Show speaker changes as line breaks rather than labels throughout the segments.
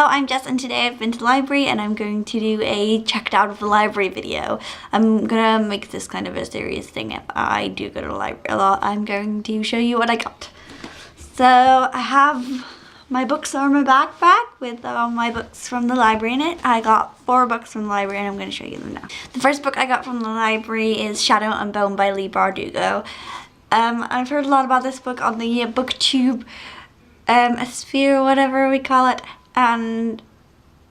I'm Jess and today I've been to the library and I'm going to do a checked out of the library video. I'm gonna make this kind of a serious thing. If I do go to the library a lot, I'm going to show you what I got. So I have my books on my backpack with all my books from the library in it. I got 4 books from the library and I'm going to show you them now. The first book I got from the library is Shannon Boom by Leigh Bardugo. I've heard a lot about this book on the booktube sphere, whatever we call it, and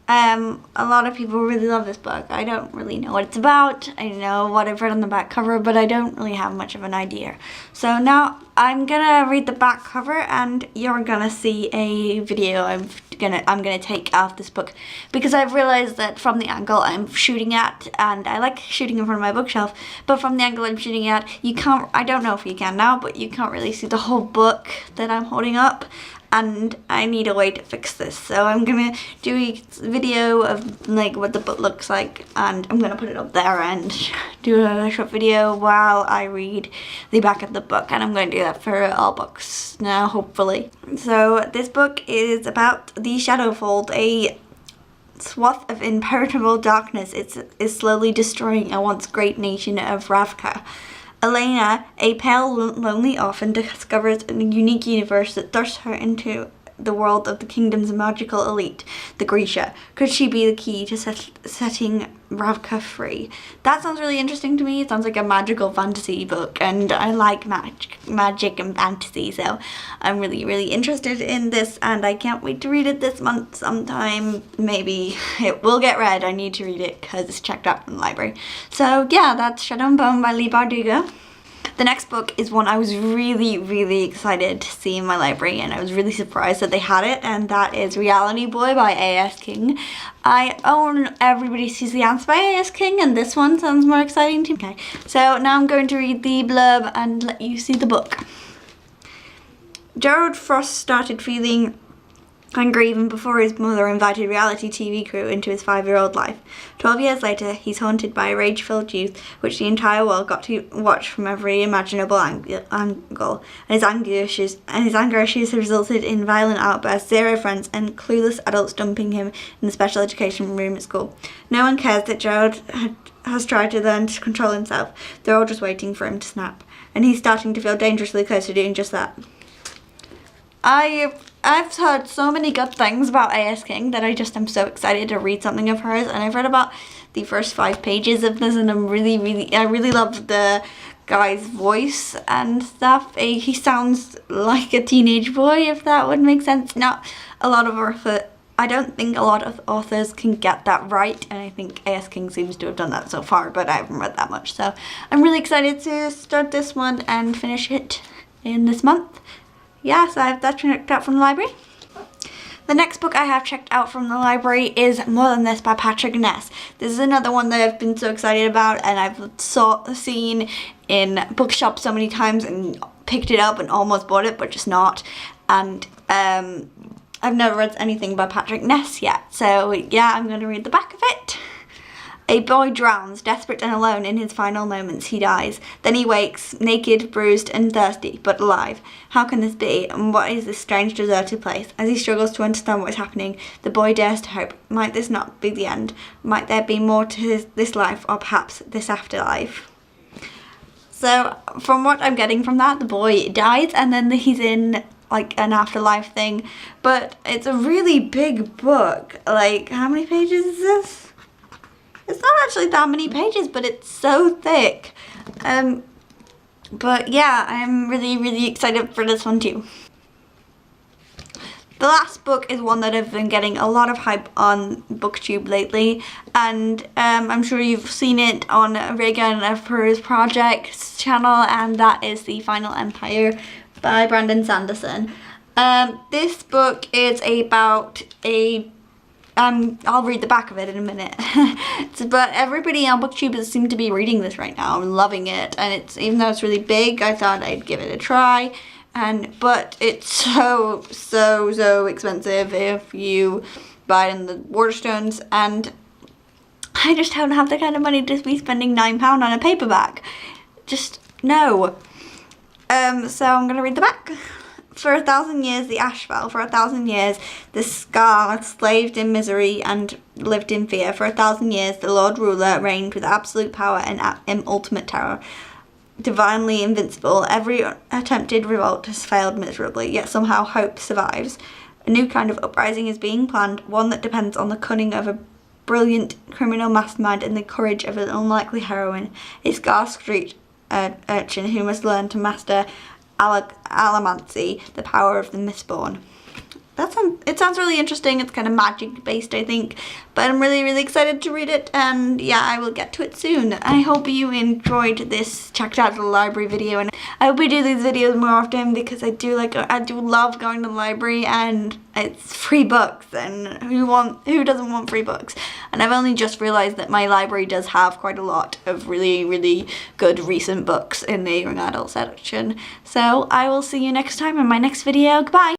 a lot of people really love this book. I don't really know what it's about. I know what I've read on the back cover, but I don't really have much of an idea. So now I'm gonna read the back cover and you're gonna see a video I'm gonna take of this book, because I've realized that from the angle I'm shooting at, and I like shooting in front of my bookshelf, but from the angle I'm shooting at, you can't, I don't know if you can now, but you can't really see the whole book that I'm holding up. And I need a way to fix this, so I'm gonna do a video of like what the book looks like, and I'm gonna put it up there and do a short video while I read the back of the book, and I'm going to do that for all books now, hopefully. So this book is about the Shadowfold, a swath of impenetrable darkness is slowly destroying a once great nation of Ravka. Elena, a pale, lonely orphan, discovers a unique universe that thrusts her into the world of the kingdom's magical elite, the Grisha. Could she be the key to setting Ravka free? That sounds really interesting to me. It sounds like a magical fantasy book, and I like magic and fantasy, so I'm really interested in this, and I can't wait to read it this month sometime. Maybe it will get read. I need to read it because it's checked out from the library. So yeah, that's Shannon Boom by Leigh Bardugo. The next book is one I was really excited to see in my library, and I was really surprised that they had it, and that is Reality Boy by A.S. King. I own Everybody Sees the Answer by A.S. King, and this one sounds more exciting to me. Okay, so now I'm going to read the blurb and let you see the book. Gerald Frost started feeling angry even before his mother invited reality TV crew into his 5-year-old life. 12 years later, he's haunted by a rage-filled youth which the entire world got to watch from every imaginable angle, and his anger issues have resulted in violent outbursts, zero friends, and clueless adults dumping him in the special education room at school. No one cares that Gerald has tried to learn to control himself. They're all just waiting for him to snap, and he's starting to feel dangerously close to doing just that. I've heard so many good things about A.S. King that I just am so excited to read something of hers, and I've read about the first 5 pages of this, and I really love the guy's voice and stuff. He sounds like a teenage boy, if that would make sense. Not a lot of I don't think a lot of authors can get that right, and I think A.S. King seems to have done that so far, but I haven't read that much, so I'm really excited to start this one and finish it in this month. Yeah, so I have that checked out from the library. The next book I have checked out from the library is More Than This by Patrick Ness. This is another one that I've been so excited about, and I've seen in bookshops so many times and picked it up and almost bought it, but just not. And I've never read anything by Patrick Ness yet, so yeah, I'm going to read the back of it. A boy drowns, desperate and alone in his final moments. He dies. Then he wakes, naked, bruised and thirsty, but alive. How can this be? And what is this strange, deserted place? As he struggles to understand what is happening, the boy dares to hope. Might this not be the end? Might there be more to this life, or perhaps this afterlife? So, from what I'm getting from that, the boy dies and then he's in like an afterlife thing. But it's a really big book. Like, how many pages is this? It's not actually that many pages, but it's so thick. But yeah, I'm really excited for this one too. The last book is one that I've been getting a lot of hype on BookTube lately, and I'm sure you've seen it on Reagan Emperor's Project's channel, and that is The Final Empire by Brandon Sanderson. This book is about a I'll read the back of it in a minute. But everybody on BookTube seems to be reading this right now. I'm loving it, and even though it's really big, I thought I'd give it a try. But it's so expensive if you buy it in the Waterstones, and I just don't have the kind of money to be spending £9 on a paperback. Just no. So I'm gonna read the back. For 1,000 years the ash fell. For 1,000 years the scar slaved in misery and lived in fear. For 1,000 years the Lord Ruler reigned with absolute power and ultimate terror. Divinely invincible, every attempted revolt has failed miserably, yet somehow hope survives. A new kind of uprising is being planned, one that depends on the cunning of a brilliant criminal mastermind and the courage of an unlikely heroine, a Scar Street urchin who must learn to master allomancy, the power of the misborn. It sounds really interesting. It's kind of magic based, I think, but I'm really excited to read it, and yeah, I will get to it soon. I hope you enjoyed this checked out of the library video, and I hope we do these videos more often because I do love going to the library, and it's free books, and who doesn't want free books? And I've only just realized that my library does have quite a lot of really good recent books in the young adult section. So I will see you next time in my next video. Goodbye.